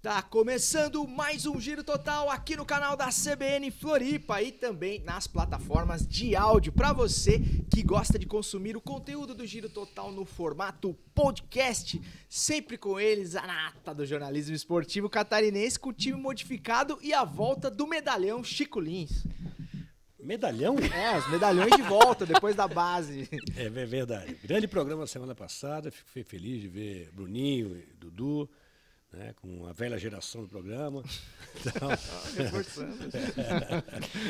Tá começando mais um Giro Total aqui no canal da CBN Floripa e também nas plataformas de áudio para você que gosta de consumir o conteúdo do Giro Total no formato podcast, sempre com eles, a nata do jornalismo esportivo catarinense com o time modificado e a volta do medalhão Chico Lins. Medalhão? É, os medalhões de volta depois da base. É verdade. Grande programa semana passada, fiquei feliz de ver Bruninho e Dudu, né, com a velha geração do programa. Então, Reforçando.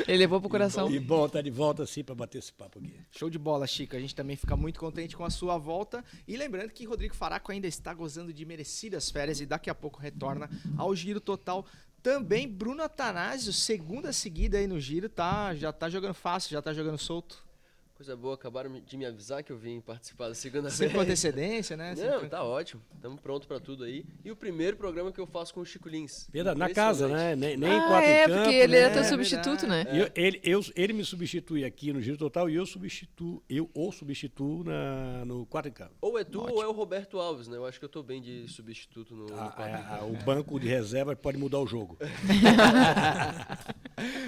Ele levou pro coração. E bom estar de volta assim para bater esse papo aqui. Show de bola, Chico. A gente também fica muito contente com a sua volta. E lembrando que Rodrigo Faraco ainda está gozando de merecidas férias e daqui a pouco retorna ao Giro Total. Também Bruno Atanásio, segunda seguida aí no Giro, já tá jogando fácil, já tá jogando solto. Coisa boa, acabaram de me avisar que eu vim participar da segunda Sempre vez. com antecedência, né? Não, tá ótimo. Estamos prontos pra tudo aí. E o primeiro programa que eu faço com o Chico Lins. Verdade, na casa, né? Nem quatro É, em campo, porque ele né? era teu substituto, né? Ele me substitui aqui no Giro Total e eu o substituo no 4 em campo. Ou é tu ou é o Roberto Alves, né? Eu acho que eu tô bem de substituto no 4 em campo. O banco de reserva pode mudar o jogo.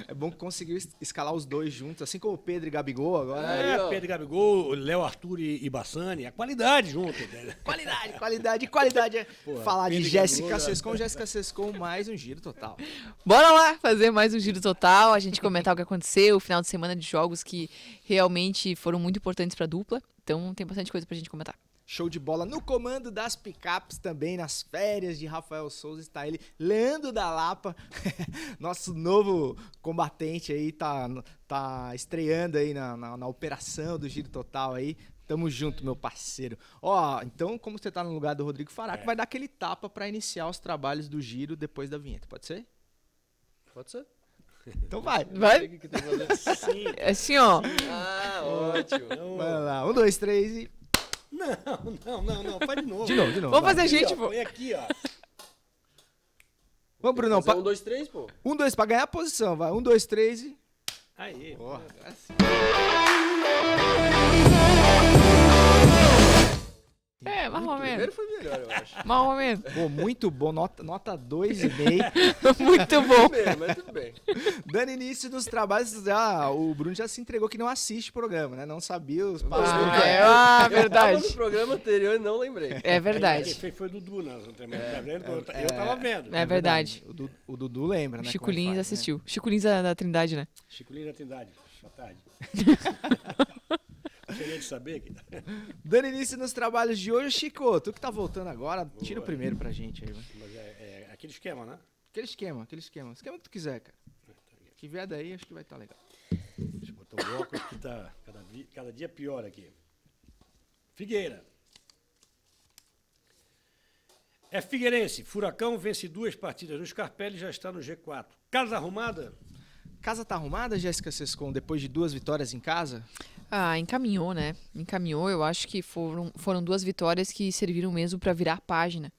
É bom que conseguiu escalar os dois juntos, assim como o Pedro e Gabigol agora. Aí, ó. Pedro e Gabigol, Léo Arthur e Bassani, a qualidade junto. Né? Qualidade é Porra, falar de Pedro e Jéssica Gabigol, Sescon, mais um Giro Total. Bora lá fazer mais um Giro Total, a gente comentar o que aconteceu, o final de semana de jogos que realmente foram muito importantes pra dupla. Então tem bastante coisa pra gente comentar. Show de bola. No comando das picapes também, nas férias de Rafael Souza, está ele, Leandro da Lapa, nosso novo combatente aí, tá estreando aí na operação do Giro Total aí. Tamo junto, meu parceiro. Ó, então, como você tá no lugar do Rodrigo Faraco, vai dar aquele tapa pra iniciar os trabalhos do Giro depois da vinheta, pode ser? Pode ser? Então vai. Vai? O que tem que fazer? Sim. Assim, ó. Ah, ótimo. Vai lá, 1, 2, 3 e... Não, faz de novo. De novo. Vamos fazer a Aqui, gente, ó, pô. põe aqui, ó. Vamos, Brunão. Fazer 1, 2, 3, pô. 1, 2, pra ganhar a posição, vai. 1, 2, 3 e... Aí. Porra. É, mais ou Primeiro menos. foi melhor, eu acho. Mais ou menos. Pô, muito bom, nota 2,5. Muito bom. Primeiro, mas tudo bem. Dando início nos trabalhos, o Bruno já se entregou que não assiste o programa, né? Não sabia os passos do Ah, programa. é, ah, Eu tava verdade. no programa anterior e não lembrei. É verdade. Quem foi Dudu, não. Tá vendo? Eu tava vendo. É verdade. O Dudu lembra, né? Chico como Lins faz, né? assistiu. Chico Lins da Trindade, né? Chico Lins da Trindade. Boa tarde. Queria de saber que... Dando início nos trabalhos de hoje, Chico, tu que tá voltando agora, tira o primeiro pra gente aí, vai. Mas é aquele esquema, né? Aquele esquema. Esquema que tu quiser, cara. Que vier daí, acho que vai estar legal. Deixa eu botar o óculos que tá cada dia pior aqui. Figueira. É Figueirense. Furacão vence 2 partidas no Scarpelli e já está no G4. Casa arrumada? Casa tá arrumada, Jéssica Sescon, depois de 2 vitórias em casa? Ah, encaminhou, né? Encaminhou, eu acho que foram 2 vitórias que serviram mesmo para virar a página.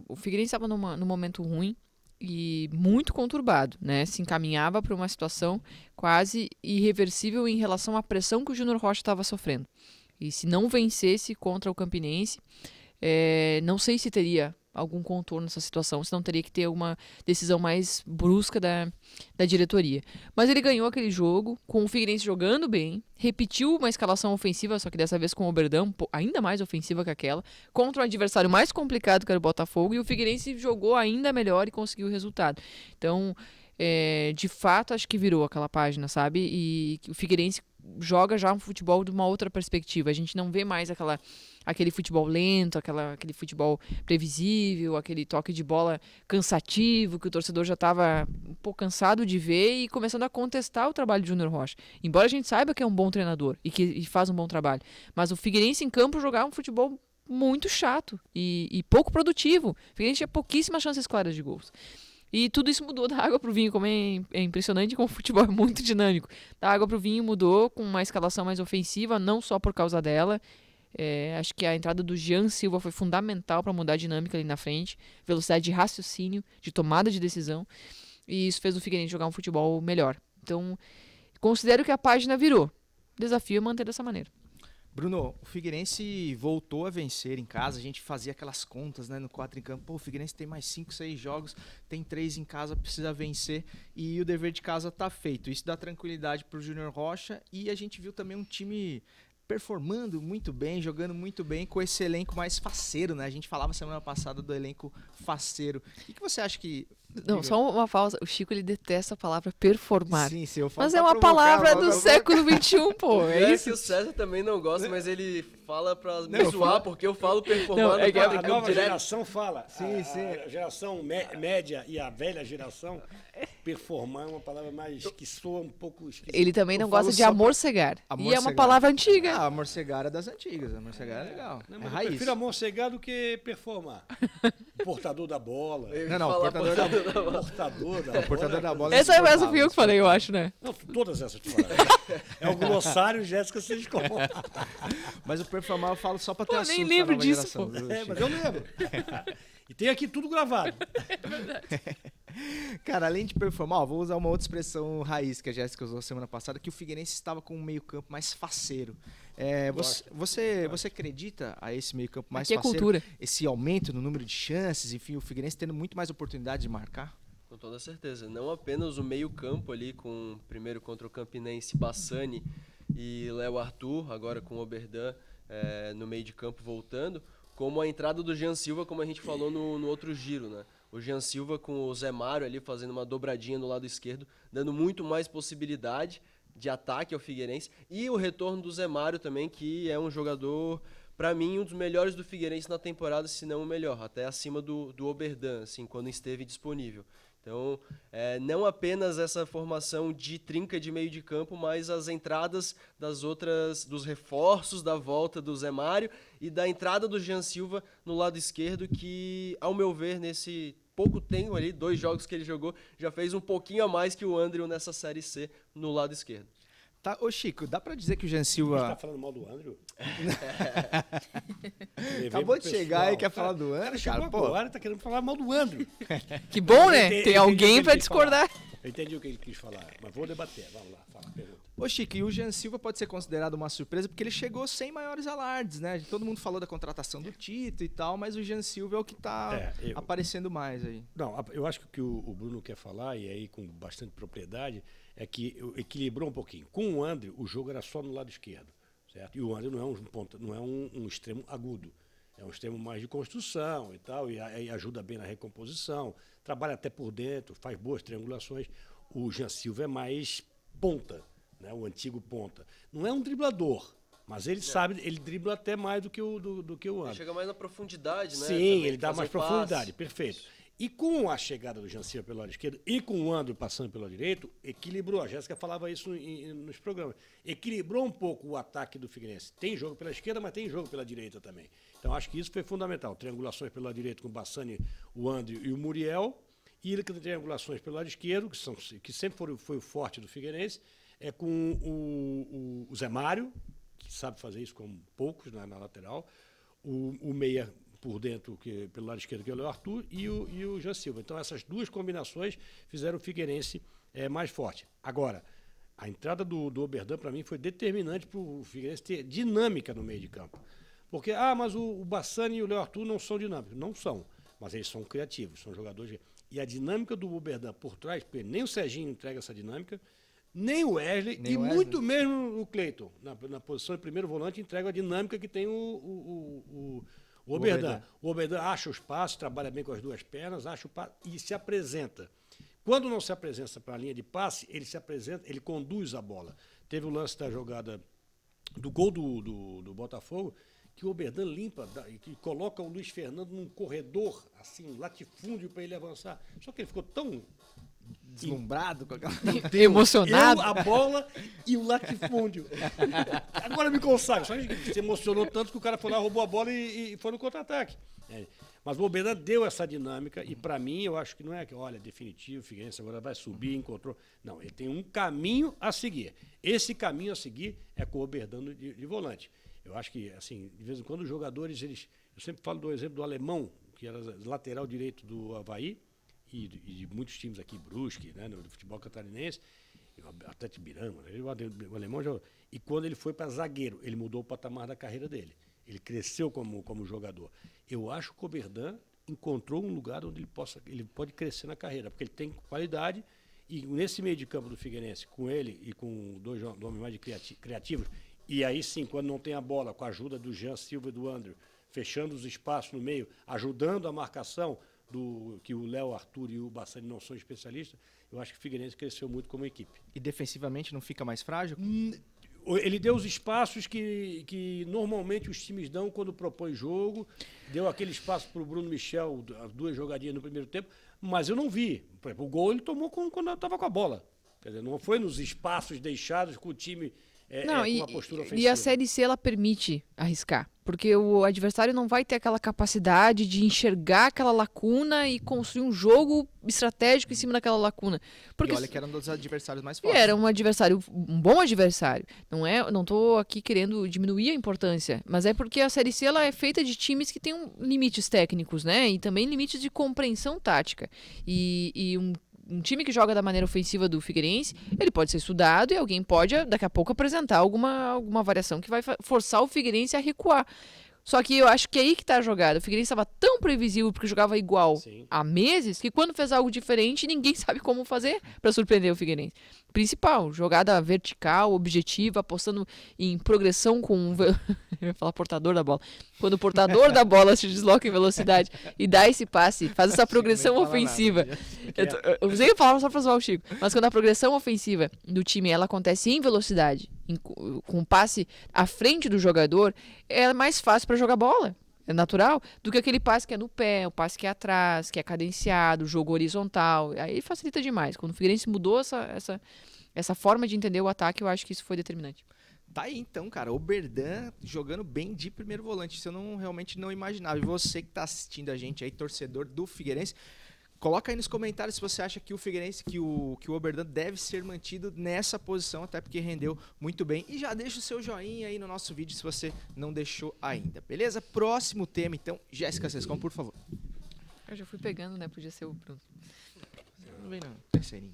O Figueirense estava num momento ruim e muito conturbado, né? Se encaminhava para uma situação quase irreversível em relação à pressão que o Júnior Rocha estava sofrendo. E se não vencesse contra o Campinense, não sei se teria algum contorno nessa situação, senão teria que ter uma decisão mais brusca da diretoria. Mas ele ganhou aquele jogo, com o Figueirense jogando bem, repetiu uma escalação ofensiva, só que dessa vez com o Oberdão, ainda mais ofensiva que aquela, contra um adversário mais complicado que era o Botafogo, e o Figueirense jogou ainda melhor e conseguiu o resultado. Então, de fato, acho que virou aquela página, sabe? E o Figueirense joga já um futebol de uma outra perspectiva. A gente não vê mais aquele futebol lento, aquele futebol previsível, aquele toque de bola cansativo que o torcedor já estava um pouco cansado de ver e começando a contestar o trabalho de Júnior Rocha. Embora a gente saiba que é um bom treinador e que faz um bom trabalho, mas o Figueirense em campo jogava um futebol muito chato e pouco produtivo. O Figueirense tinha pouquíssimas chances claras de gols. E tudo isso mudou da água pro vinho, como é impressionante como o futebol é muito dinâmico. Da água pro vinho mudou com uma escalação mais ofensiva, não só por causa dela. Acho que a entrada do Jean Silva foi fundamental para mudar a dinâmica ali na frente. Velocidade de raciocínio, de tomada de decisão. E isso fez o Figueirense jogar um futebol melhor. Então, considero que a página virou. O desafio é manter dessa maneira. Bruno, o Figueirense voltou a vencer em casa, a gente fazia aquelas contas, né, no 4 em campo, pô, o Figueirense tem mais 5, 6 jogos, tem 3 em casa, precisa vencer, e o dever de casa tá feito. Isso dá tranquilidade pro Júnior Rocha, e a gente viu também um time performando muito bem, jogando muito bem, com esse elenco mais faceiro, né? A gente falava semana passada do elenco faceiro. O que você acha que... Não, só uma pausa. O Chico, ele detesta a palavra performar. Sim, sim, eu falo Mas pra é uma provocar, palavra falo do pra século XXI, pô. É É que isso. o César também não gosta, mas ele fala pra me Não, zoar, fala- porque eu falo performar Não, no é que quadro em A campo nova direto. geração fala. Sim, sim. A geração média e a velha geração, performar é uma palavra mais que soa um pouco esquisita. Ele também Eu não falo gosta de só pra- amorcegar. E é Amorcegar. uma palavra antiga. Ah, a morcegada é das antigas, a morcegada é legal, Não, é mas eu raiz. prefiro amorcegar do que performar. Portador da bola. Eu ia Não, não, falar portador da- Portador da bola. portador da bola. Essa insuportável, fui eu que falei, eu acho, né? Não, todas essas tu falaram. É o glossário Jéssica Sescom. Mas o performar eu falo só pra ter Pô, assunto nem pra lembro nova disso, geração, pô. viu, É, Chico? mas eu lembro. E tem aqui tudo gravado. Cara, além de performar, ó, vou usar uma outra expressão raiz que a Jéssica usou semana passada, que o Figueirense estava com um meio-campo mais faceiro. Você acredita a esse meio-campo mais Aqui é faceiro? cultura. Esse aumento no número de chances, enfim, o Figueirense tendo muito mais oportunidade de marcar? Com toda certeza. Não apenas o meio-campo ali, com primeiro contra o Campinense, Bassani e Léo Arthur, agora com o Oberdan no meio de campo voltando, como a entrada do Jean Silva, como a gente falou no outro giro, né? O Jean Silva com o Zé Mário ali fazendo uma dobradinha no lado esquerdo, dando muito mais possibilidade de ataque ao Figueirense. E o retorno do Zé Mário também, que é um jogador, para mim, um dos melhores do Figueirense na temporada, se não o melhor, até acima do Oberdan, assim, quando esteve disponível. Então, não apenas essa formação de trinca de meio de campo, mas as entradas dos reforços da volta do Zé Mário e da entrada do Jean Silva no lado esquerdo, que, ao meu ver, nesse pouco tempo ali, 2 jogos que ele jogou, já fez um pouquinho a mais que o Andrew nessa Série C no lado esquerdo. Tá, ô Chico, dá pra dizer que o Jean Você Silva tá falando mal do Andrew? acabou de chegar e quer falar do O cara Andrew, chegou cara, pô. agora e tá querendo falar mal do Andrew. Que bom, né? Entendi Tem o que alguém ele pra quis falar. discordar. Eu entendi o que ele quis falar, mas vou debater. Vamos lá, fala, pergunta. Ô Chico, e o Jean Silva pode ser considerado uma surpresa porque ele chegou sem maiores alardes, né? Todo mundo falou da contratação do Tito e tal, mas o Jean Silva é o que tá aparecendo mais aí. Não, eu acho que o que o Bruno quer falar, e aí com bastante propriedade, é que equilibrou um pouquinho. Com o André, o jogo era só no lado esquerdo, certo? E o André não é um extremo agudo. É um extremo mais de construção e tal, e ajuda bem na recomposição, trabalha até por dentro, faz boas triangulações. O Jean Silva é mais ponta, né? O antigo ponta. Não é um driblador, mas ele sabe, ele dribla até mais do que o Ele André. chega mais na profundidade, né? Sim, Também, ele dá fazer mais o passe. profundidade, perfeito. E com a chegada do Jean Silva pelo lado esquerdo e com o André passando pelo lado direito, equilibrou. A Jéssica falava isso nos programas. Equilibrou um pouco o ataque do Figueirense. Tem jogo pela esquerda, mas tem jogo pela direita também. Então acho que isso foi fundamental. Triangulações pelo lado direito com o Bassani, o André e o Muriel. E triangulações pelo lado esquerdo, que sempre foi o forte do Figueirense, com o Zé Mário, que sabe fazer isso como poucos na lateral, o meia por dentro, pelo lado esquerdo, que é o Léo Arthur, e o Jean Silva. Então, essas duas combinações fizeram o Figueirense mais forte. Agora, a entrada do Oberdan, para mim, foi determinante para o Figueirense ter dinâmica no meio de campo. Porque, mas o Bassani e o Léo Arthur não são dinâmicos. Não são, mas eles são criativos, são jogadores. E a dinâmica do Oberdan por trás, porque nem o Serginho entrega essa dinâmica, nem o Wesley, muito mesmo o Cleiton, na posição de primeiro volante, entrega a dinâmica que tem o Oberdan. O Oberdan acha os passos, trabalha bem com as duas pernas, acha o passe e se apresenta. Quando não se apresenta para a linha de passe, ele conduz a bola. Teve o lance da jogada do gol do Botafogo, que o Oberdan limpa e coloca o Luiz Fernando num corredor, assim, latifúndio para ele avançar. Só que ele ficou tão Deslumbrado com aquela... Emocionado. a bola e o latifúndio. Agora me consagro. Só que se emocionou tanto que o cara foi lá, roubou a bola e foi no contra-ataque. Mas o Oberdan deu essa dinâmica e, para mim, eu acho que não é que, olha, definitivo, o Figueirense agora vai subir, encontrou. Não, ele tem um caminho a seguir. Esse caminho a seguir é com o Oberdan de volante. Eu acho que, assim, de vez em quando os jogadores, eu sempre falo do exemplo do alemão, que era lateral direito do Avaí, e de muitos times aqui, Brusque, né, do futebol catarinense. Atlético Birama, o alemão já... E quando ele foi para zagueiro, ele mudou o patamar da carreira dele. Ele cresceu como jogador. Eu acho que o Oberdan encontrou um lugar onde ele pode crescer na carreira, porque ele tem qualidade e nesse meio de campo do Figueirense, com ele e com dois homens mais criativos, e aí sim, quando não tem a bola, com a ajuda do Jean Silva e do André, fechando os espaços no meio, ajudando a marcação, que o Léo, Arthur e o Bassani não são especialistas, eu acho que o Figueirense cresceu muito como equipe. E defensivamente não fica mais frágil? Ele deu os espaços que normalmente os times dão quando propõe jogo, deu aquele espaço para o Bruno Michel, 2 jogadinhas no primeiro tempo, mas eu não vi. Por exemplo, o gol ele tomou quando estava com a bola. Quer dizer, não foi nos espaços deixados com o time com uma postura ofensiva. E a Série C ela permite arriscar, porque o adversário não vai ter aquela capacidade de enxergar aquela lacuna e construir um jogo estratégico em cima daquela lacuna. Porque E olha que era um dos adversários mais e fortes. era um bom adversário. Não tô aqui querendo diminuir a importância, mas é porque a Série C ela é feita de times que têm limites técnicos, né? E também limites de compreensão tática. E um time que joga da maneira ofensiva do Figueirense, ele pode ser estudado e alguém pode, daqui a pouco, apresentar alguma variação que vai forçar o Figueirense a recuar. Só que eu acho que é aí que tá a jogada. O Figueirense estava tão previsível porque jogava igual Sim. há meses que quando fez algo diferente, ninguém sabe como fazer para surpreender o Figueirense. Principal, jogada vertical, objetiva, apostando em progressão com eu ia falar portador da bola. Quando o portador da bola se desloca em velocidade e dá esse passe, faz essa progressão ofensiva. Eu usei a palavra só para zoar o Chico, mas quando a progressão ofensiva do time ela acontece em velocidade, com passe à frente do jogador, é mais fácil para jogar bola. É natural, do que aquele passe que é no pé, o passe que é atrás, que é cadenciado, jogo horizontal. Aí facilita demais. Quando o Figueirense mudou essa forma de entender o ataque, eu acho que isso foi determinante. Tá aí então, cara, Oberdan jogando bem de primeiro volante, isso eu realmente não imaginava. E você que tá assistindo a gente aí, torcedor do Figueirense, coloca aí nos comentários se você acha que o Figueirense, que o Oberdan deve ser mantido nessa posição, até porque rendeu muito bem. E já deixa o seu joinha aí no nosso vídeo se você não deixou ainda, beleza? Próximo tema então, Jéssica Sescon, por favor. Eu já fui pegando, né? Podia ser o Bruno. Não vem não, terceirinho.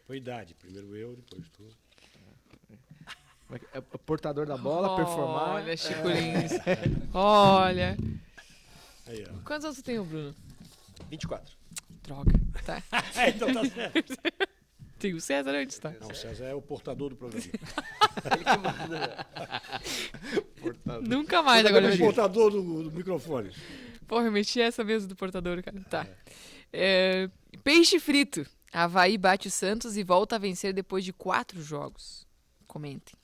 Foi idade, primeiro eu, depois tu. É o portador da bola, performar. Olha, Chico Lins. Olha. Aí, ó. Quantos anos você tem, Bruno? 24. Droga. Tá. Então tá certo. Tem o César antes, tá? Não, o César é o portador do programa. Ele que manda, né? Nunca mais agora. É eu o digo. portador do microfone. Porra, eu meti essa mesmo do portador, cara. Tá. Peixe frito. Avaí bate o Santos e volta a vencer depois de 4 jogos. Comentem.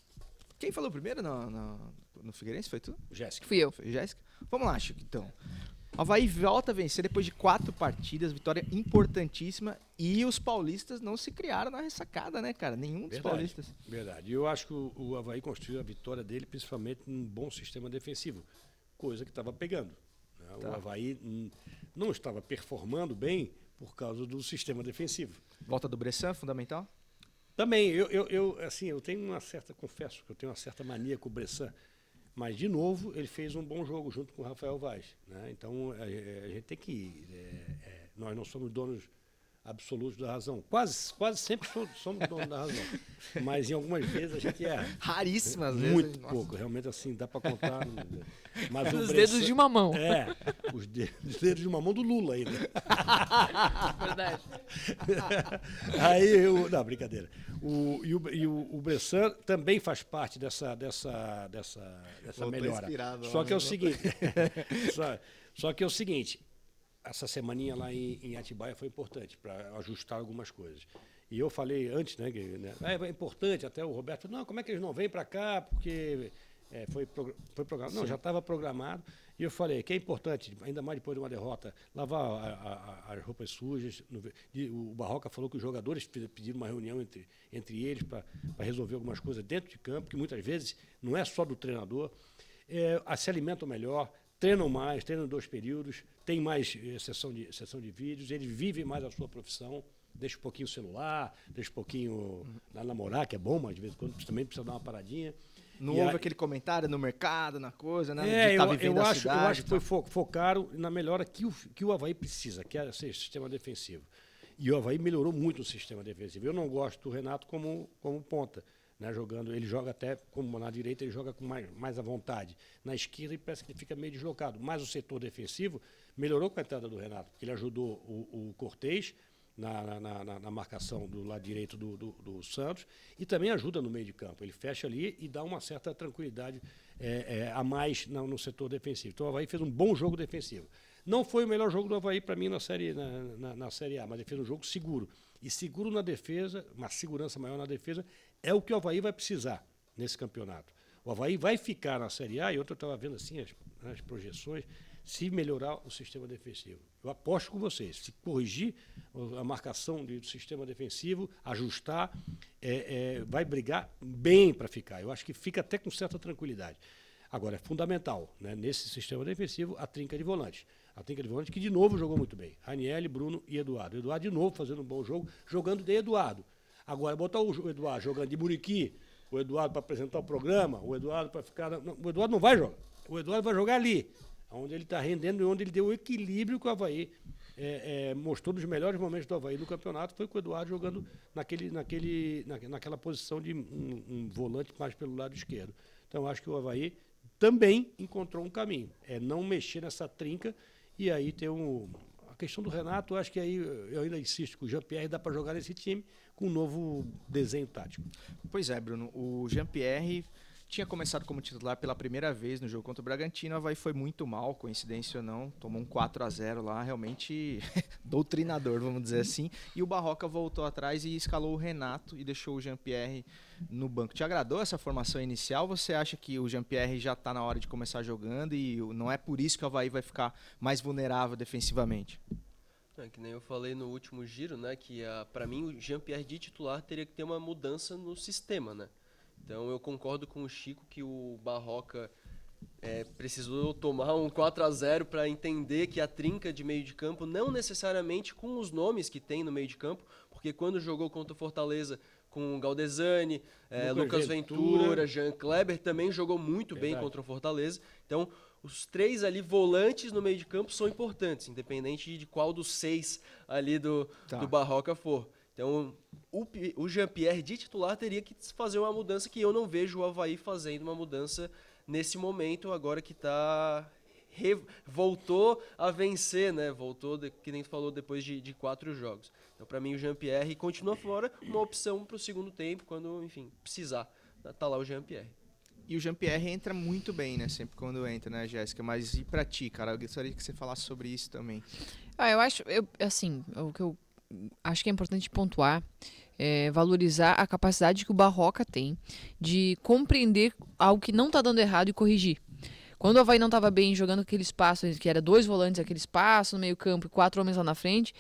Quem falou primeiro no Figueirense? Foi tu? Jéssica. Fui eu. Foi Jéssica? Vamos lá, Chico, então. Avaí volta a vencer depois de 4 partidas, vitória importantíssima. E os paulistas não se criaram na ressacada, né, cara? Nenhum dos Verdade. paulistas. Verdade. E eu acho que o Avaí construiu a vitória dele principalmente num bom sistema defensivo, coisa que estava pegando. Né? Tá. O Avaí não estava performando bem por causa do sistema defensivo. Volta do Bressan, fundamental? Também, eu tenho confesso que eu tenho uma certa mania com o Bressan, mas, de novo, ele fez um bom jogo junto com o Rafael Vaz. Né? Então, a gente tem que... nós não somos donos absolutos da razão. Quase sempre somos donos da razão. Mas, em algumas vezes, a gente erra. Raríssimas vezes. Muito Nossa. pouco, realmente, assim, dá para contar. Mas Os o dedos de uma mão. os dedos de uma mão do Lula ainda. Verdade. Não, brincadeira. O Bressan também faz parte dessa Voltou melhora. inspirado, Só que é o né? seguinte, só que é o seguinte, essa semaninha lá em Atibaia foi importante para ajustar algumas coisas. E eu falei antes, né, é importante, até o Roberto falou, não, como é que eles não vêm para cá, porque foi programado. Não, já estava programado. E eu falei que é importante, ainda mais depois de uma derrota, lavar as roupas sujas. O Barroca falou que os jogadores pediram uma reunião entre eles para resolver algumas coisas dentro de campo, que muitas vezes não é só do treinador. Se alimentam melhor, treinam mais, treinam 2 períodos, tem mais sessão de vídeos, eles vivem mais a sua profissão. Deixa um pouquinho o celular, deixa um pouquinho namorar, que é bom, mas de vez em quando também precisa dar uma paradinha. Não houve aquele comentário no mercado, na coisa, né? De Eu a acho cidade que focaram na melhora que o Avaí precisa, que é esse sistema defensivo. E o Avaí melhorou muito o sistema defensivo. Eu não gosto do Renato como ponta, né, jogando. Ele joga até, como na direita, ele joga com mais à vontade. Na esquerda, ele parece que ele fica meio deslocado. Mas o setor defensivo melhorou com a entrada do Renato, porque ele ajudou o Cortez na marcação do lado direito do Santos e também ajuda no meio de campo. Ele fecha ali e dá uma certa tranquilidade a mais no setor defensivo. Então o Avaí fez um bom jogo defensivo. Não foi o melhor jogo do Avaí para mim na série A, mas ele fez um jogo seguro. E seguro na defesa, uma segurança maior na defesa, é o que o Avaí vai precisar nesse campeonato. O Avaí vai ficar na Série A, e outro eu estava vendo assim as projeções, se melhorar o sistema defensivo. Eu aposto com vocês, se corrigir a marcação do sistema defensivo, ajustar, vai brigar bem para ficar. Eu acho que fica até com certa tranquilidade. Agora, é fundamental, né, nesse sistema defensivo, a trinca de volantes. A trinca de volantes que, de novo, jogou muito bem. Ranieri, Bruno e Eduardo. O Eduardo, de novo, fazendo um bom jogo, jogando de Eduardo. Agora, botar o Eduardo jogando de Muriqui, o Eduardo para apresentar o programa, o Eduardo para ficar... Não, o Eduardo não vai jogar. O Eduardo vai jogar ali, onde ele está rendendo e onde ele deu o equilíbrio que o Avaí mostrou nos melhores momentos do Avaí no campeonato, foi com o Eduardo jogando naquela posição de um volante mais pelo lado esquerdo. Então, acho que o Avaí também encontrou um caminho. É não mexer nessa trinca e aí ter a questão do Renato, acho que aí eu ainda insisto que o Jean-Pierre dá para jogar nesse time com um novo desenho tático. Pois é, Bruno, o Jean-Pierre tinha começado como titular pela primeira vez no jogo contra o Bragantino, o Avaí foi muito mal, coincidência ou não, tomou um 4-0 lá, realmente doutrinador, vamos dizer assim, e o Barroca voltou atrás e escalou o Renato e deixou o Jean-Pierre no banco. Te agradou essa formação inicial? Você acha que o Jean-Pierre já está na hora de começar jogando e não é por isso que o Avaí vai ficar mais vulnerável defensivamente? Que nem eu falei no último giro, né, que para mim o Jean-Pierre de titular teria que ter uma mudança no sistema, né? Então eu concordo com o Chico que o Barroca precisou tomar um 4-0 para entender que a trinca de meio de campo, não necessariamente com os nomes que tem no meio de campo, porque quando jogou contra o Fortaleza com o Galdesani, Lucas Ventura, Jean Kleber, também jogou muito bem contra o Fortaleza. Então os três ali volantes no meio de campo são importantes, independente de qual dos 6 ali do Barroca for. Então, o Jean-Pierre de titular teria que fazer uma mudança que eu não vejo o Avaí fazendo uma mudança nesse momento, agora que voltou a vencer, né? Voltou, que nem tu falou, depois de 4 jogos. Então, para mim, o Jean-Pierre continua fora, uma opção para o segundo tempo, quando, enfim, precisar. Tá lá o Jean-Pierre. E o Jean-Pierre entra muito bem, né? Sempre quando entra, né, Jéssica? Mas e pra ti, cara? Eu gostaria que você falasse sobre isso também. Eu acho, o que eu acho que é importante pontuar é valorizar a capacidade que o Barroca tem de compreender algo que não está dando errado e corrigir. Quando o Avaí não estava bem jogando aquele espaço, que era 2 volantes, aquele espaço no meio campo e 4 homens lá na frente,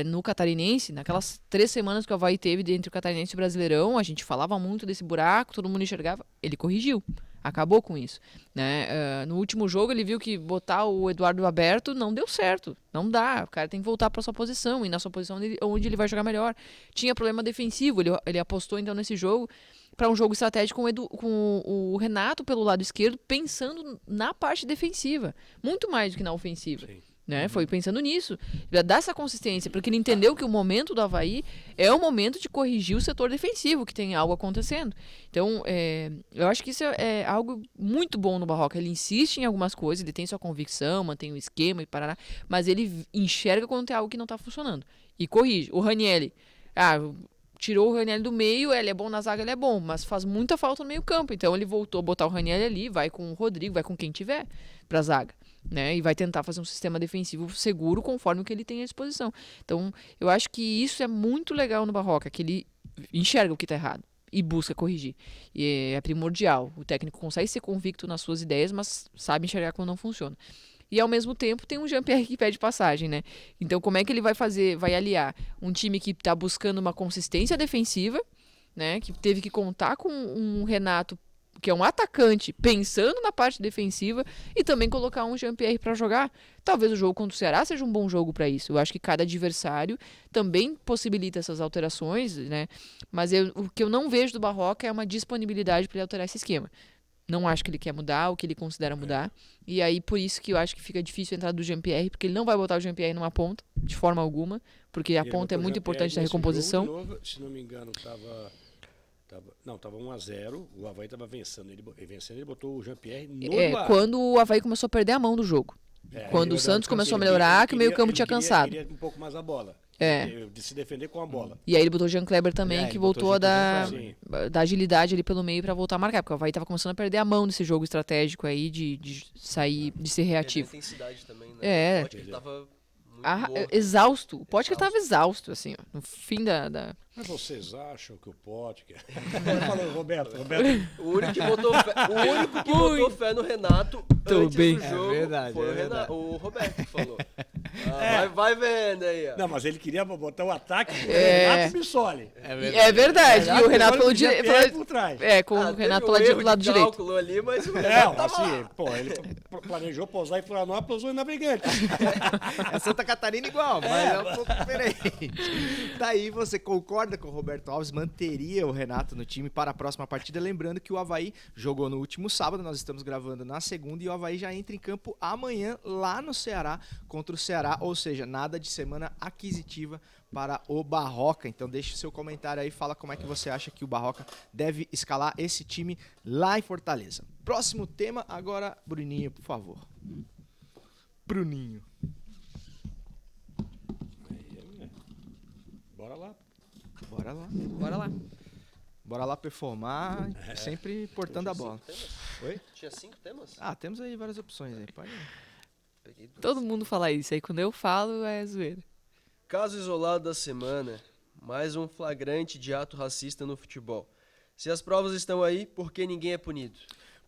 no Catarinense, naquelas 3 semanas que o Avaí teve entre o Catarinense e o Brasileirão, a gente falava muito desse buraco, todo mundo enxergava, ele corrigiu. Acabou com isso, né? No último jogo ele viu que botar o Eduardo aberto não deu certo, não dá, o cara tem que voltar para sua posição e na sua posição onde ele vai jogar melhor. Tinha problema defensivo, ele apostou então nesse jogo para um jogo estratégico com o Renato pelo lado esquerdo, pensando na parte defensiva, muito mais do que na ofensiva. Sim. Né? Foi pensando nisso, dar essa consistência, porque ele entendeu que o momento do Avaí é o momento de corrigir o setor defensivo, que tem algo acontecendo. Então, eu acho que isso é algo muito bom no Barroca. Ele insiste em algumas coisas, ele tem sua convicção, mantém o esquema e parará, mas ele enxerga quando tem algo que não está funcionando e corrige. O Ranieri, tirou o Ranieri do meio, ele é bom na zaga, ele é bom, mas faz muita falta no meio campo. Então ele voltou a botar o Ranieri ali, vai com o Rodrigo, vai com quem tiver pra zaga, né? E vai tentar fazer um sistema defensivo seguro conforme o que ele tem à disposição. Então eu acho que isso é muito legal no Barroca, que ele enxerga o que tá errado e busca corrigir. E é primordial. O técnico consegue ser convicto nas suas ideias, mas sabe enxergar quando não funciona. E ao mesmo tempo tem um Jean-Pierre que pede passagem, né? Então como é que ele vai aliar um time que está buscando uma consistência defensiva, né? Que teve que contar com um Renato, que é um atacante, pensando na parte defensiva, e também colocar um Jean-Pierre para jogar. Talvez o jogo contra o Ceará seja um bom jogo para isso. Eu acho que cada adversário também possibilita essas alterações, né? Mas o que eu não vejo do Barroca é uma disponibilidade para ele alterar esse esquema. Não acho que ele quer mudar, o que ele considera mudar. E aí, por isso que eu acho que fica difícil entrar do Jean-Pierre, porque ele não vai botar o Jean-Pierre numa ponta, de forma alguma, porque a Ele ponta é botou muito Jean-Pierre importante da nesse recomposição. jogo de novo, se não me engano, tava 1-0, o Avaí estava vencendo. Ele botou o Jean-Pierre no lugar. Quando o Avaí começou a perder a mão do jogo. Quando o Santos começou a melhorar, que o meio-campo tinha cansado. Ele queria um pouco mais a bola. De se defender com a bola. E aí ele botou o Jean Kleber também, que ele voltou botou a o dar, Sim. dar agilidade ali pelo meio pra voltar a marcar, porque o Avaí tava começando a perder a mão nesse jogo estratégico aí de sair, de ser Perdeu reativo. intensidade também, né? É. O Potker tava muito morto. Exausto. O Potker tava exausto, assim, ó, no fim da... Mas vocês acham que o Potker... Falou, Roberto. O único que botou fé no Renato antes bem. do jogo verdade, foi é verdade. o Roberto que falou. Vai vendo aí, ó. Não, mas ele queria botar o ataque com o É. Renato Bissoli. É verdade. E o Renato falou direito. por trás. Com o Teve Renato um pelo erro lado de direito. cálculo ali, mas o Renato tava Assim, lá. ele planejou pousar em Florianópolis ou na Brigante. É Santa Catarina igual, mas é um pouco diferente. Daí você concorda com o Roberto Alves, manteria o Renato no time para a próxima partida, lembrando que o Avaí jogou no último sábado, nós estamos gravando na segunda, e o Avaí já entra em campo amanhã lá no Ceará, contra o Ceará, ou seja, nada de semana aquisitiva para o Barroca. Então deixe seu comentário aí, fala como é que você acha que o Barroca deve escalar esse time lá em Fortaleza. Próximo tema, agora, Bruninho, por favor. Bruninho. Bora lá. Bora lá. Bora lá. Bora lá performar, sempre portando a bola. Oi? Tinha 5 temas? Temos aí várias opções aí. Pode ir. Peguei duas. Todo mundo fala isso, aí quando eu falo é zoeira. Caso isolado da semana, mais um flagrante de ato racista no futebol. Se as provas estão aí, por que ninguém é punido?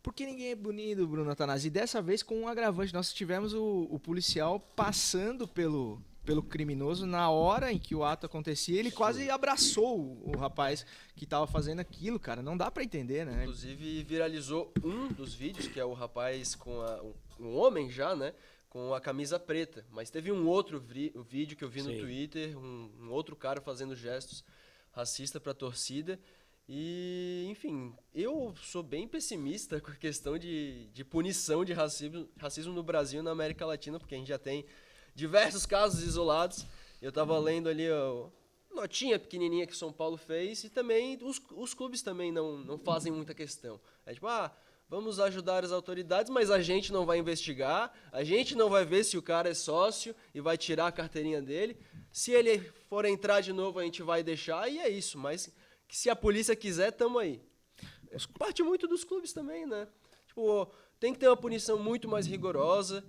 Porque ninguém é bonito, Bruno Atanasi. E dessa vez com um agravante. Nós tivemos o policial passando pelo criminoso na hora em que o ato acontecia. Ele quase abraçou o rapaz que tava fazendo aquilo, cara. Não dá pra entender, né? Inclusive viralizou um dos vídeos, que é o rapaz com um homem já, né? Com a camisa preta. Mas teve um outro vídeo que eu vi no Sim. Twitter, um outro cara fazendo gestos racistas pra torcida. E, enfim, eu sou bem pessimista com a questão de punição de racismo no Brasil e na América Latina, porque a gente já tem diversos casos isolados. Eu tava lendo ali a notinha pequenininha que o São Paulo fez, e também os clubes também não fazem muita questão. É tipo, vamos ajudar as autoridades, mas a gente não vai investigar, a gente não vai ver se o cara é sócio e vai tirar a carteirinha dele. Se ele for entrar de novo, a gente vai deixar, e é isso. Mas que se a polícia quiser, tamo aí. Parte muito dos clubes também, né? Tipo, tem que ter uma punição muito mais rigorosa.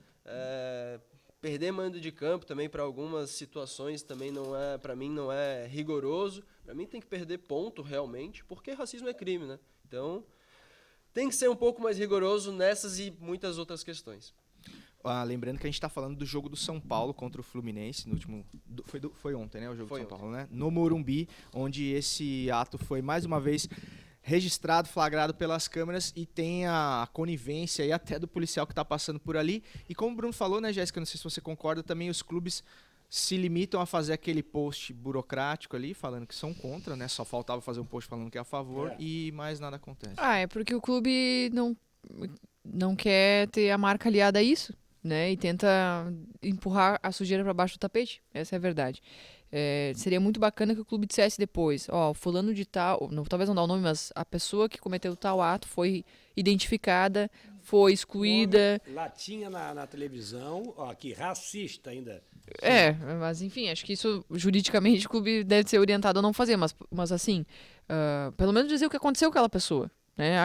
Perder mando de campo também para algumas situações também não é, para mim não é rigoroso. Para mim tem que perder ponto realmente, porque racismo é crime, né? Então, tem que ser um pouco mais rigoroso nessas e muitas outras questões. Lembrando que a gente tá falando do jogo do São Paulo contra o Fluminense, no último... Foi ontem, né? O jogo Foi do São ontem. Paulo, né? No Morumbi, onde esse ato foi mais uma vez registrado, flagrado pelas câmeras, e tem a conivência aí até do policial que tá passando por ali. E como o Bruno falou, né, Jéssica, não sei se você concorda, também os clubes se limitam a fazer aquele post burocrático ali, falando que são contra, né? Só faltava fazer um post falando que é a favor, e mais nada acontece. É porque o clube não quer ter a marca aliada a isso, né? E tenta empurrar a sujeira para baixo do tapete. Essa é a verdade. Seria muito bacana que o clube dissesse depois, fulano de tal, talvez não dá o nome, mas a pessoa que cometeu tal ato foi identificada, foi excluída. Latinha na televisão, que racista ainda. Mas enfim, acho que isso juridicamente o clube deve ser orientado a não fazer, mas assim, pelo menos dizer o que aconteceu com aquela pessoa. Né?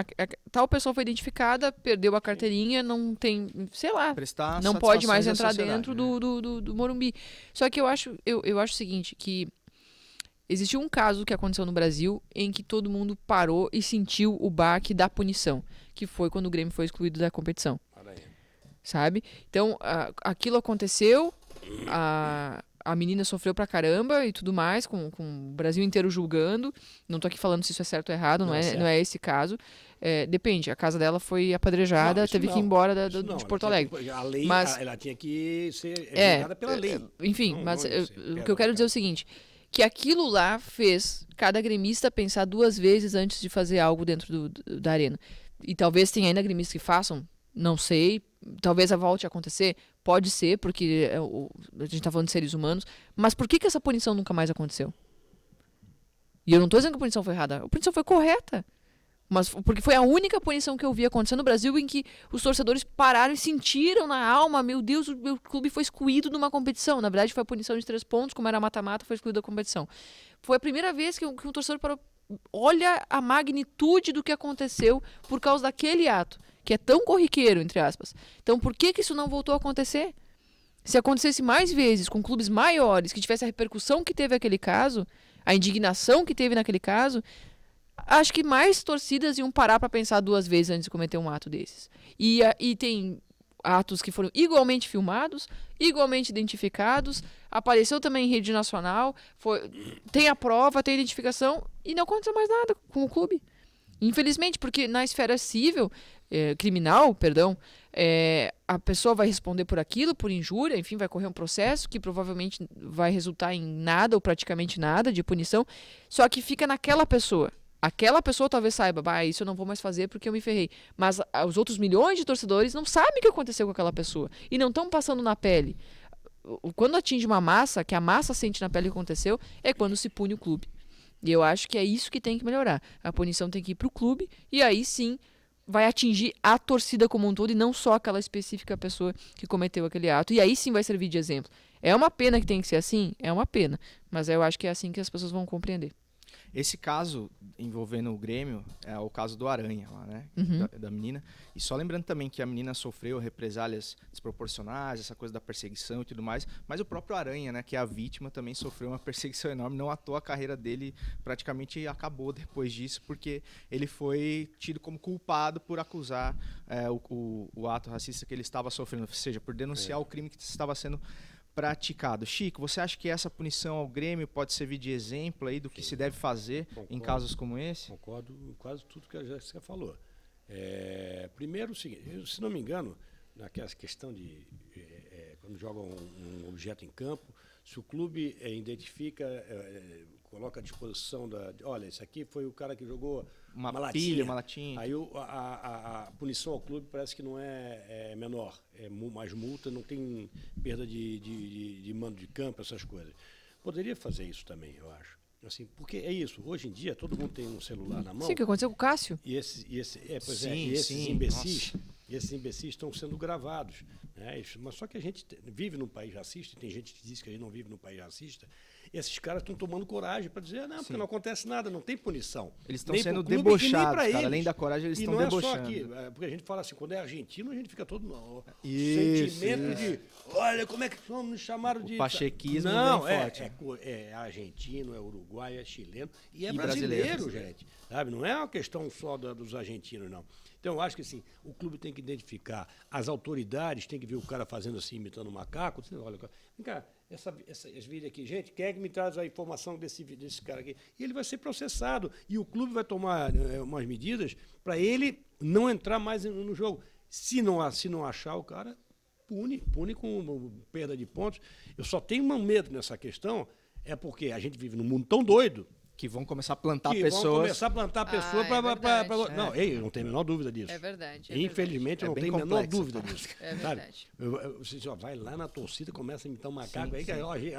Tal pessoa foi identificada, perdeu a carteirinha, não tem, sei lá, Prestar não pode mais satisfações à entrar sociedade, dentro né? do Morumbi. Só que eu acho o seguinte, que existiu um caso que aconteceu no Brasil em que todo mundo parou e sentiu o baque da punição, que foi quando o Grêmio foi excluído da competição, sabe? Então, aquilo aconteceu, a menina sofreu pra caramba e tudo mais, com o Brasil inteiro julgando. Não tô aqui falando se isso é certo ou errado, não é esse caso. Depende, a casa dela foi apedrejada, teve que ir embora de Porto Alegre. A lei, Mas- ela tinha que ser julgada pela lei. Enfim, Não, mas não ia ser o que pedra eu quero na dizer é o seguinte, que aquilo lá fez cada gremista pensar 2 vezes antes de fazer algo dentro da arena. E talvez tenha ainda gremistas que façam Não sei. Talvez volte a acontecer. Pode ser, porque a gente tá falando de seres humanos. Mas por que essa punição nunca mais aconteceu? E eu não tô dizendo que a punição foi errada. A punição foi correta. Mas porque foi a única punição que eu vi acontecer no Brasil em que os torcedores pararam e sentiram na alma, meu Deus, o meu clube foi excluído de uma competição. Na verdade, foi a punição de 3 pontos, como era mata-mata, foi excluído da competição. Foi a primeira vez que um torcedor parou. Olha a magnitude do que aconteceu por causa daquele ato, que é tão corriqueiro, entre aspas. Então, por que isso não voltou a acontecer? Se acontecesse mais vezes com clubes maiores, que tivesse a repercussão que teve aquele caso, a indignação que teve naquele caso, acho que mais torcidas iam parar para pensar 2 vezes antes de cometer um ato desses. E tem atos que foram igualmente filmados, igualmente identificados, apareceu também em rede nacional, tem a prova, tem a identificação, e não aconteceu mais nada com o clube. Infelizmente, porque na esfera civil, criminal, perdão, a pessoa vai responder por aquilo, por injúria, enfim, vai correr um processo que provavelmente vai resultar em nada ou praticamente nada de punição, só que fica naquela pessoa. Aquela pessoa talvez saiba, isso eu não vou mais fazer porque eu me ferrei. Mas os outros milhões de torcedores não sabem o que aconteceu com aquela pessoa. E não estão passando na pele. Quando atinge uma massa, que a massa sente na pele o que aconteceu, é quando se pune o clube. E eu acho que é isso que tem que melhorar. A punição tem que ir para o clube e aí sim vai atingir a torcida como um todo e não só aquela específica pessoa que cometeu aquele ato. E aí sim vai servir de exemplo. É uma pena que tem que ser assim? É uma pena. Mas eu acho que é assim que as pessoas vão compreender. Esse caso envolvendo o Grêmio é o caso do Aranha lá, né? Da menina. E só lembrando também que a menina sofreu represálias desproporcionais, essa coisa da perseguição e tudo mais, mas o próprio Aranha, né, que é a vítima, também sofreu uma perseguição enorme. Não à toa a carreira dele praticamente acabou depois disso, porque ele foi tido como culpado por acusar o ato racista que ele estava sofrendo, ou seja, por denunciar o crime que estava sendo praticado. Chico, você acha que essa punição ao Grêmio pode servir de exemplo aí do que se deve fazer em casos como esse? Concordo com quase tudo que a Jéssica falou. Primeiro, o seguinte, se não me engano, naquela questão de quando joga um objeto em campo, se o clube identifica, coloca à disposição olha, esse aqui foi o cara que jogou uma latinha. Aí a punição ao clube parece que não é menor, é mais multa, não tem perda de mando de campo, essas coisas. Poderia fazer isso também, eu acho. Assim, porque é isso, hoje em dia todo mundo tem um celular na mão. Sim, o que aconteceu com o Cássio. E esses imbecis estão sendo gravados. Né? Mas só que a gente vive num país racista, e tem gente que diz que a gente não vive num país racista, e esses caras estão tomando coragem para dizer, não, porque não acontece nada, não tem punição. Eles estão sendo debochados, cara. Além da coragem, eles estão debochando. E não é só aqui, porque a gente fala assim, quando é argentino, a gente fica todo sentimento de, olha, como é que nos chamaram de... O pachequismo não, bem forte. É argentino, é uruguaio, é chileno e é brasileiro, gente. Sabe? Não é uma questão só dos argentinos, não. Então, eu acho que assim, o clube tem que identificar, as autoridades têm que ver o cara fazendo assim, imitando um macaco. Olha, vem cá, esse vídeo aqui, gente, quem é que me traz a informação desse cara aqui? E ele vai ser processado. E o clube vai tomar umas medidas para ele não entrar mais no jogo. Se não achar o cara, pune com perda de pontos. Eu só tenho um medo nessa questão, porque a gente vive num mundo tão doido, que vão começar a plantar pessoas. Vão começar a plantar pessoas para... Não, eu não tenho a menor dúvida disso. É verdade. Infelizmente, eu não tenho a menor dúvida disso. É verdade. Você vai lá na torcida, começa a imitar um macaco, aí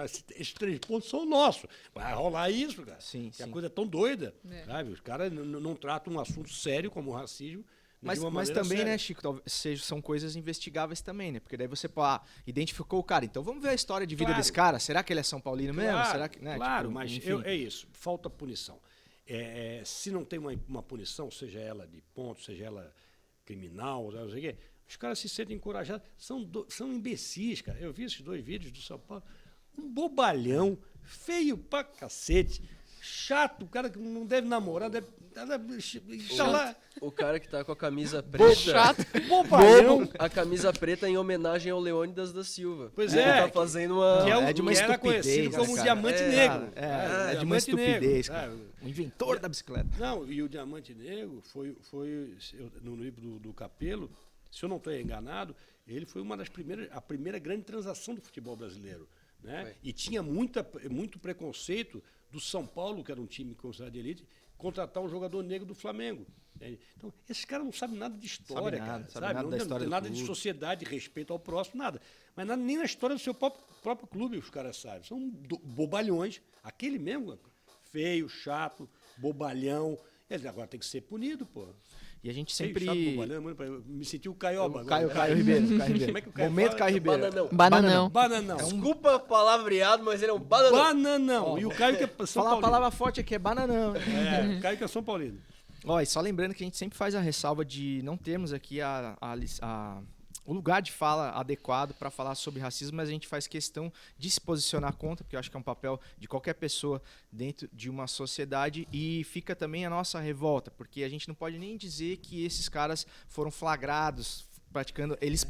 esses 3 pontos são nossos. Vai rolar isso, cara. A coisa é tão doida. Sabe? Os caras não tratam um assunto sério como o racismo. Mas também, séria, né, Chico, são coisas investigáveis também, né? Porque daí você identificou o cara. Então vamos ver a história de vida desse cara. Será que ele é São Paulino mesmo? Será que, né? Claro, mas é isso. Falta punição. Se não tem uma punição, seja ela de ponto, seja ela criminal, não sei o quê, os caras se sentem encorajados. São imbecis, cara. Eu vi esses 2 vídeos do São Paulo. Um bobalhão, feio pra cacete. Chato, o cara que não deve namorar, deve lá. O cara que tá com a camisa preta. Chato. Bobo. A camisa preta em homenagem ao Leônidas da Silva. Pois Ele tá fazendo uma... de uma estupidez, era conhecido como o Diamante Negro. É de uma estupidez, cara. O inventor da bicicleta. Não, e o Diamante Negro foi no livro do Capello, se eu não estou enganado, ele foi a primeira grande transação do futebol brasileiro. Né? E tinha muito preconceito do São Paulo, que era um time considerado de elite, contratar um jogador negro do Flamengo. Entende? Então, esses caras não sabem nada de história, Sabe nada, cara. sabe nada Não da tem história do nada de clube. sociedade, respeito ao próximo, nada. Mas nem na história do seu próprio clube os caras sabem. São bobalhões. Aquele mesmo, feio, chato, bobalhão. Ele agora tem que ser punido, pô. E a gente Feio, sempre... chato, bobalhão, mano, eu me senti o Caioba. Caio Ribeiro. Como é que o Caio Momento fala? Caio Ribeiro. Bananão. Bananão. Bananão. Desculpa palavreado, mas ele é um bananão. Bananão. E o Caio que é São Falar a Paulino. palavra forte aqui é bananão. É, o Caio que é São Paulino. Ó, e só lembrando que a gente sempre faz a ressalva de não termos aqui o lugar de fala adequado para falar sobre racismo, mas a gente faz questão de se posicionar contra, porque eu acho que é um papel de qualquer pessoa dentro de uma sociedade, e fica também a nossa revolta, porque a gente não pode nem dizer que esses caras foram flagrados praticando, eles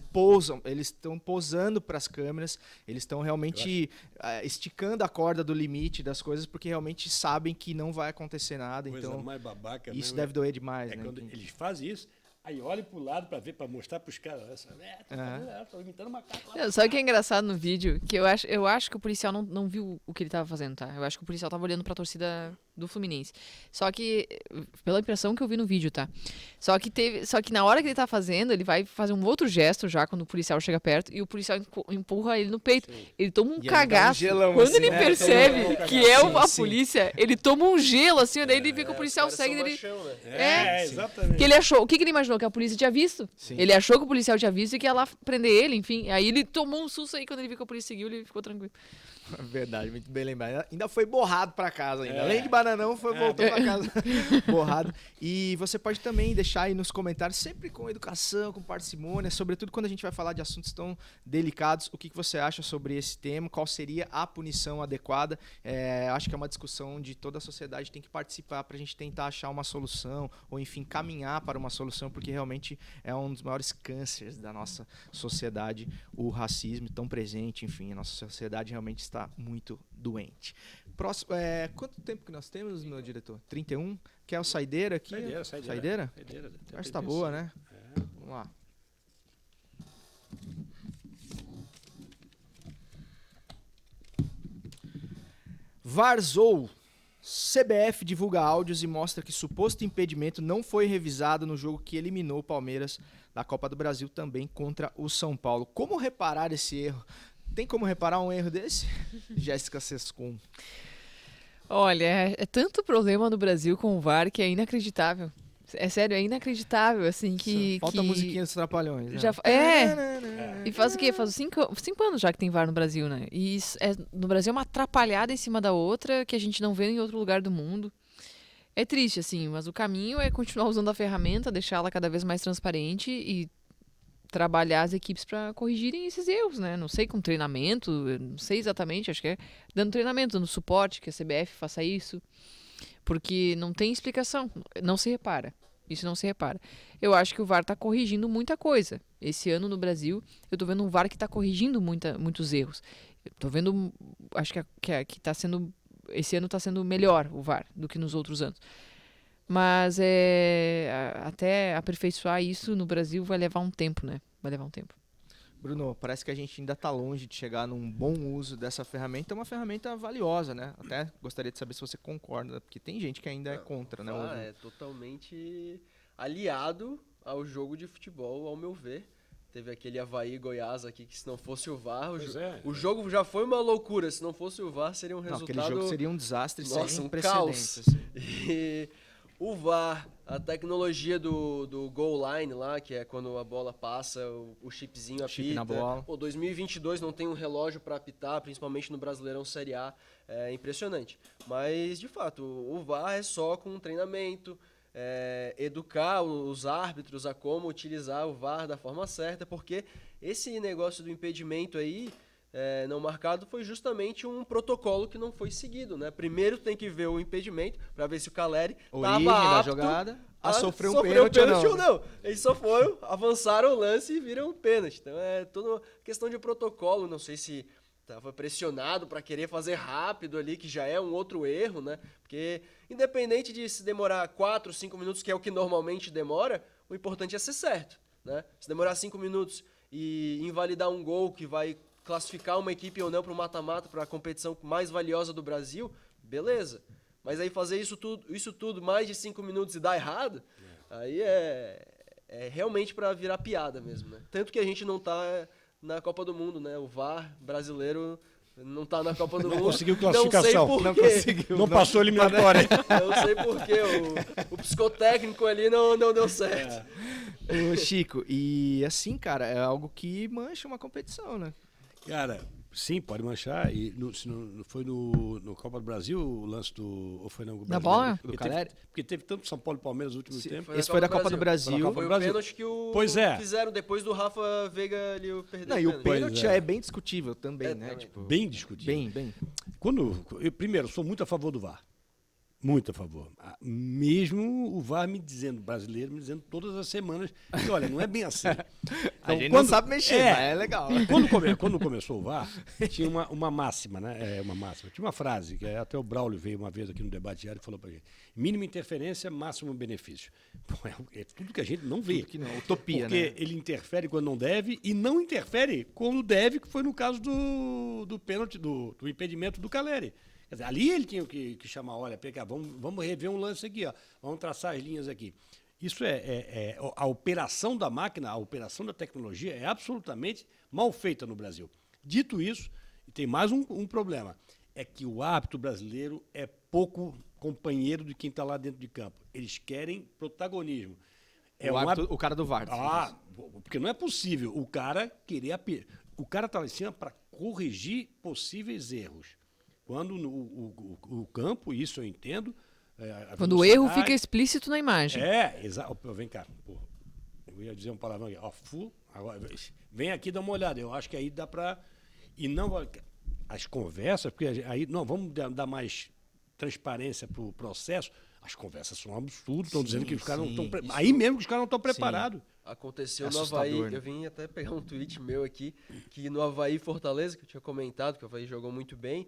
estão posando para as câmeras, eles estão realmente esticando a corda do limite das coisas, porque realmente sabem que não vai acontecer nada, Coisa então mais babaca isso mesmo, deve doer demais, é né? quando eles fazem isso, aí olha pro lado pra ver, pra mostrar pros caras. Tô imitando macaco lá. Sabe o que é engraçado no vídeo? Que eu acho que o policial não viu o que ele tava fazendo, tá? Eu acho que o policial tava olhando pra torcida do Fluminense. Só que, pela impressão que eu vi no vídeo, tá? Só que na hora que ele tá fazendo, ele vai fazer um outro gesto já, quando o policial chega perto, e o policial empurra ele no peito. Sim. Ele toma um ele dá um cagaço. gelão, Quando assim, ele né? percebe Toma um que é cagaço. a Sim, sim. polícia, ele toma um gelo, assim, daí ele vê que o Os policial caras segue são dele. machão, né? É, Exatamente. Que ele achou, o que ele imaginou? Que a polícia tinha visto. Sim. Ele achou que o policial tinha visto e que ia lá prender ele, enfim. Aí ele tomou um susto aí, quando ele viu que a polícia seguiu, ele ficou tranquilo. Verdade, muito bem lembrado. Ainda foi borrado pra casa ainda. É. Além de bananão, voltou pra casa borrado. E você pode também deixar aí nos comentários, sempre com educação, com parcimônia, sobretudo quando a gente vai falar de assuntos tão delicados, o que você acha sobre esse tema, qual seria a punição adequada. Acho que é uma discussão onde toda a sociedade tem que participar pra gente tentar achar uma solução, ou enfim, caminhar para uma solução, porque realmente é um dos maiores cânceres da nossa sociedade, o racismo tão presente, enfim, a nossa sociedade realmente está muito doente. Próximo, quanto tempo que nós temos, meu diretor? 31? Quer o saideira aqui? Saideira? Saideira? Acho que tá boa, né? Vamos lá. Vazou. CBF divulga áudios e mostra que suposto impedimento não foi revisado no jogo que eliminou o Palmeiras da Copa do Brasil, também contra o São Paulo. Como reparar esse erro? Tem como reparar um erro desse? Jéssica Sescon. Olha, é tanto problema no Brasil com o VAR que é inacreditável. É sério, é inacreditável, assim, que... Falta a musiquinha dos Trapalhões, né? E faz o quê? Faz 5 anos já que tem VAR no Brasil, né? E no Brasil é uma atrapalhada em cima da outra que a gente não vê em outro lugar do mundo. É triste, assim, mas o caminho é continuar usando a ferramenta, deixá-la cada vez mais transparente e trabalhar as equipes para corrigirem esses erros, né? Não sei, com treinamento, eu não sei exatamente, acho que é dando treinamento, dando suporte, que a CBF faça isso, porque não tem explicação, não se repara, isso não se repara. Eu acho que o VAR está corrigindo muita coisa. Esse ano no Brasil, eu tô vendo um VAR que está corrigindo muitos erros. Eu tô vendo, acho que tá sendo, esse ano está sendo melhor o VAR do que nos outros anos. Mas até aperfeiçoar isso no Brasil vai levar um tempo, né? Vai levar um tempo. Bruno, parece que a gente ainda está longe de chegar num bom uso dessa ferramenta. É uma ferramenta valiosa, né? Até gostaria de saber se você concorda, porque tem gente que ainda é contra, né? É totalmente aliado ao jogo de futebol, ao meu ver. Teve aquele Avaí e Goiás aqui, que se não fosse o VAR, o jogo já foi uma loucura. Se não fosse o VAR, seria um resultado... Aquele jogo seria um desastre sem um precedentes. caos. Assim. E o VAR, a tecnologia do goal line lá, que é quando a bola passa, o chipzinho apita. Chip na bola. 2022 não tem um relógio para apitar, principalmente no Brasileirão Série A. É impressionante. Mas, de fato, o VAR é só com um treinamento, educar os árbitros a como utilizar o VAR da forma certa, porque esse negócio do impedimento aí, não marcado, foi justamente um protocolo que não foi seguido, né? Primeiro tem que ver o impedimento para ver se o Caleri estava apto jogada, sofrer um pênalti ou não. Eles só foram, avançaram o lance e viram um pênalti. Então é toda uma questão de protocolo. Não sei se estava pressionado para querer fazer rápido ali, que já é um outro erro, né? Porque independente de se demorar 4, 5 minutos, que é o que normalmente demora, o importante é ser certo, né? Se demorar 5 minutos e invalidar um gol que vai classificar uma equipe ou não para o mata-mata, para a competição mais valiosa do Brasil, beleza. Mas aí fazer isso tudo mais de 5 minutos e dar errado, Aí é realmente pra virar piada mesmo, né? Tanto que a gente não tá na Copa do Mundo, né? O VAR brasileiro não tá na Copa do Mundo. Não conseguiu classificação. Não sei por quê. Não passou a eliminatória. Não sei por quê. O psicotécnico ali não deu certo. Ô, Chico, e assim, cara, é algo que mancha uma competição, né? Cara, sim, pode manchar. E se não foi no Copa do Brasil o lance do... Ou foi no Da Brasileiro? bola? Porque teve tanto São Paulo e Palmeiras nos últimos tempos. Esse foi da Copa do Foi Brasil. na Copa Foi do o Brasil. pênalti que Pois é. fizeram depois do Rafa Veiga ali perder Não, e o Pois pênalti é. é bem discutível também, né? também. Tipo, Bem discutido. bem. Primeiro, eu sou muito a favor do VAR. Muito a favor. Mesmo o VAR brasileiro me dizendo todas as semanas que, olha, não é bem assim. A gente não sabe mexer, mas é legal. Quando começou o VAR, tinha uma máxima, né? Tinha uma frase, que até o Braulio veio uma vez aqui no debate diário e falou pra gente: mínima interferência, máximo benefício. Pô, é tudo que a gente não vê. Tudo que não, utopia, porque né? ele interfere quando não deve e não interfere quando deve, que foi no caso do pênalti, do impedimento do Caleri. Quer dizer, ali ele tinha que chamar, olha, pegar, vamos rever um lance aqui, ó, vamos traçar as linhas aqui. Isso a operação da máquina, a operação da tecnologia é absolutamente mal feita no Brasil. Dito isso, tem mais um problema, é que o árbitro brasileiro é pouco companheiro de quem está lá dentro de campo. Eles querem protagonismo. O cara do VAR. Porque não é possível o cara querer... O cara está lá em cima para corrigir possíveis erros. Quando o campo, isso eu entendo... Quando o erro fica explícito na imagem. Exato. Vem cá. Pô, eu ia dizer um palavrão aqui. Agora, vem aqui dar uma olhada. Eu acho que aí dá para... E não... As conversas, porque aí... Não, vamos dar mais transparência para o processo. As conversas são um absurdo. Estão dizendo que os caras não estão... Aí mesmo que os caras não estão preparados. Aconteceu no Avaí, né? eu vim até pegar um tweet meu aqui, que no Avaí e Fortaleza, que eu tinha comentado, que o Avaí jogou muito bem,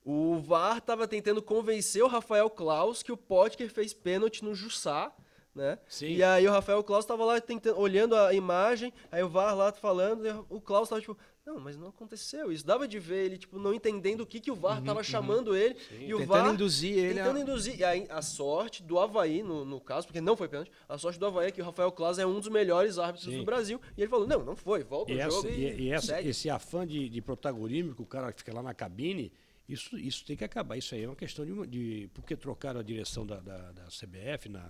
o VAR estava tentando convencer o Rafael Claus que o Potker fez pênalti no Jussá, né? Sim. E aí o Rafael Claus estava lá olhando a imagem, aí o VAR lá falando, e o Claus estava tipo, não, mas não aconteceu isso. Dava de ver ele tipo não entendendo o que o VAR estava chamando ele. E o Tentando VAR induzir ele tentando induzir. E aí a sorte do Avaí, no caso, porque não foi pênalti, a sorte do Avaí é que o Rafael Claus é um dos melhores árbitros do Brasil. E ele falou, não foi, volta o jogo segue. Esse afã de protagonismo que o cara fica lá na cabine, isso tem que acabar. Isso aí é uma questão de porque trocaram a direção da CBF na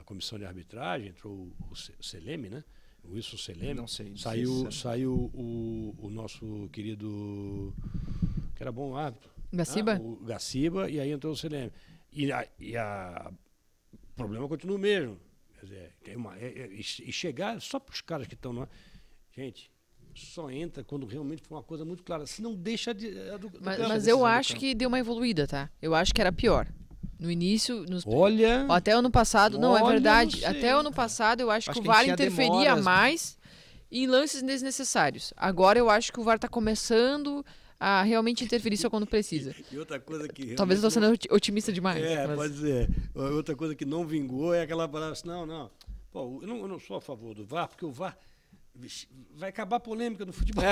comissão de arbitragem, entrou o Seleme, né? O Wilson Seleme. Não sei. Saiu o nosso querido, que era bom árbitro. Gaciba? O Gaciba, e aí entrou o Seleme. O problema continua o mesmo. Quer dizer, e chegar só para os caras que estão lá. Gente, só entra quando realmente for uma coisa muito clara. Se não deixa Mas eu acho que deu uma evoluída, tá? Eu acho que era pior. No início, Olha... até ano passado, não, é verdade. não sei. Até ano passado eu acho que o que VAR tinha interferia demoras. mais em lances desnecessários. Agora eu acho que o VAR tá começando a realmente interferir só quando precisa. E outra coisa que... Talvez eu tô sendo otimista demais. Mas... pode ser. Outra coisa que não vingou é aquela palavra assim, não. Pô, eu não sou a favor do VAR, porque o VAR vai acabar a polêmica no futebol.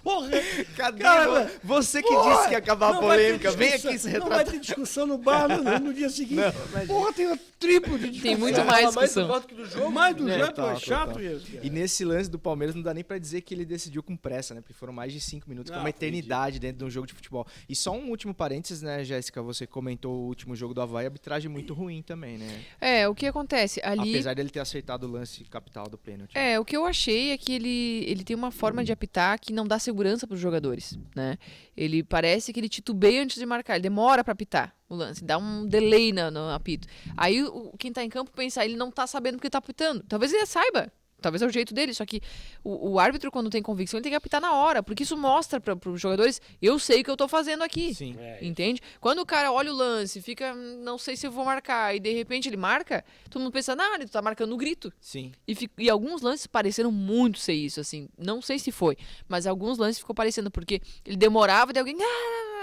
Porra! Cadê? Cara, Você que disse que ia acabar a polêmica, vem aqui se Não retratar. vai ter discussão no bar no dia seguinte. Porra, tem um triplo de discussão. Tem muito Fala mais mais do discussão. voto que do jogo. Mais do jeito, Total, é chato total. isso. Cara. E nesse lance do Palmeiras não dá nem pra dizer que ele decidiu com pressa, né? Porque foram mais de 5 minutos, que é Não, uma eternidade dentro de um jogo de futebol. E só um último parênteses, né, Jéssica? Você comentou o último jogo do Avaí, arbitragem muito ruim também, né? O que acontece? Ali. Apesar dele ter acertado o lance capital do pênalti. O que eu achei é que ele tem uma forma de apitar que não dá segurança para os jogadores, né? Ele parece que ele titubeia antes de marcar, ele demora para apitar o lance, dá um delay no apito. Aí quem tá em campo pensa, ele não tá sabendo porque tá apitando. Talvez ele saiba. Talvez é o jeito dele, só que o árbitro, quando tem convicção, ele tem que apitar na hora, porque isso mostra para os jogadores, eu sei o que eu tô fazendo aqui. Sim. Entende? Quando o cara olha o lance, fica, não sei se eu vou marcar, e de repente ele marca, todo mundo pensa, ele tá marcando o grito. Sim. E alguns lances pareceram muito ser isso, assim, não sei se foi, mas alguns lances ficou parecendo, porque ele demorava de alguém,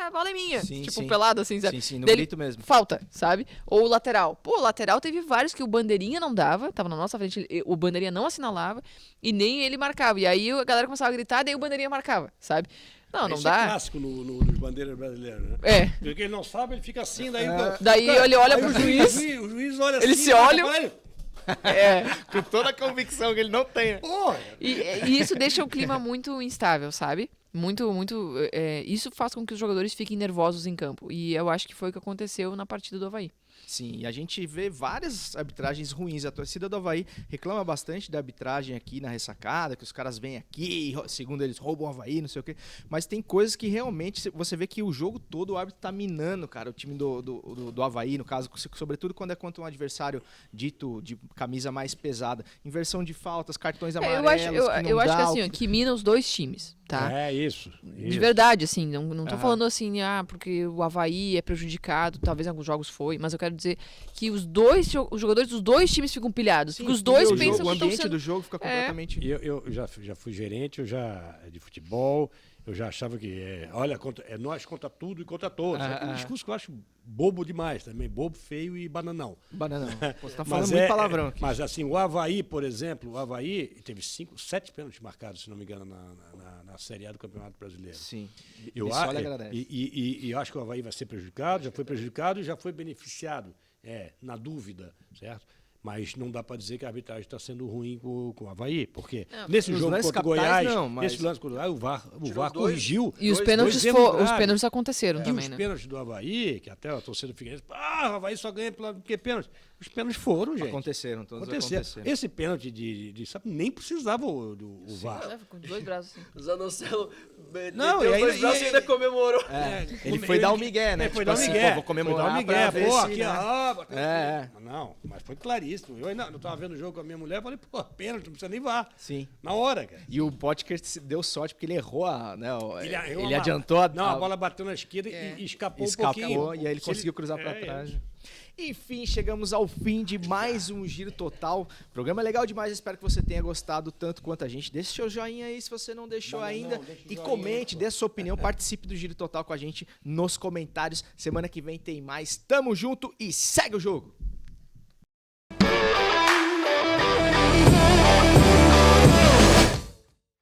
a bola é minha, Sim, tipo, sim. pelado assim, sabe? Sim, no Dele, grito mesmo. falta, sabe? Ou o lateral. Pô, o lateral teve vários que o bandeirinha não dava, tava na nossa frente, o bandeirinha não assinalava, e nem ele marcava. E aí a galera começava a gritar, daí o bandeirinha marcava, sabe? não Isso dá. é clássico nos bandeiras brasileiras, né? É. Porque ele não sabe, ele fica assim, daí... Daí ele olha pro o juiz. O juiz olha assim... Eles se olham. É, com toda a convicção que ele não tem. Né? Porra! E isso deixa o clima muito instável, sabe? Isso faz com que os jogadores fiquem nervosos em campo. E eu acho que foi o que aconteceu na partida do Avaí. Sim, e a gente vê várias arbitragens ruins. A torcida do Avaí reclama bastante da arbitragem aqui na ressacada, que os caras vêm aqui, segundo eles, roubam o Avaí, não sei o quê. Mas tem coisas que realmente você vê que o jogo todo o árbitro tá minando, cara, o time do Avaí, no caso, sobretudo quando é contra um adversário dito de camisa mais pesada. Inversão de faltas, cartões amarelos. Eu acho que assim, ó, que mina os dois times, tá? É isso. De verdade, assim, não tô falando assim, porque o Avaí é prejudicado, talvez em alguns jogos foi, mas eu quero dizer que os jogadores dos dois times ficam pilhados, porque os dois pensam o que estão ambiente sendo... do jogo fica completamente... Eu já fui gerente, de futebol, eu já achava que olha, é nós contra tudo e contra todos. É um discurso que eu acho bobo demais também, bobo, feio e bananão. Bananão. Você tá falando muito palavrão aqui. Mas assim, o Avaí, por exemplo, teve 7 pênaltis marcados, se não me engano, na Série A do Campeonato Brasileiro. Sim. Eu Isso olha, agradece. E eu acho que o Avaí vai ser prejudicado, já foi prejudicado e já foi beneficiado, na dúvida, certo? Mas não dá para dizer que a arbitragem está sendo ruim com o Avaí, porque nesse jogo contra o Goiás, nesse lance contra o Goiás, o VAR corrigiu. E os pênaltis aconteceram também, né? Os pênaltis do Avaí, que até a torcida do Figueirense, o Avaí só ganha porque pênalti. Os pênaltis foram, gente. Todos aconteceram. Esse pênalti sabe, nem precisava o VAR. Com 2 braços assim. O Zanocelo Não, meteu os 2 braços e ainda comemorou. Ele foi dar o migué, né? Foi dar o migué. Vou comemorar foi dar o migué. pra Aqui, né? Não, mas foi claríssimo. Eu tava vendo o jogo com a minha mulher, falei, pênalti, não precisa nem VAR. Sim. Na hora, cara. E o Potker deu sorte, porque ele errou ele adiantou. adiantou a bola bateu na esquerda e escapou um pouquinho. E aí ele conseguiu cruzar pra trás. Enfim, chegamos ao fim de mais um Giro Total. Programa legal demais, espero que você tenha gostado tanto quanto a gente. Deixe seu joinha aí se você não deixou ainda. E comente, dê a sua opinião, participe do Giro Total com a gente nos comentários. Semana que vem tem mais. Tamo junto e segue o jogo!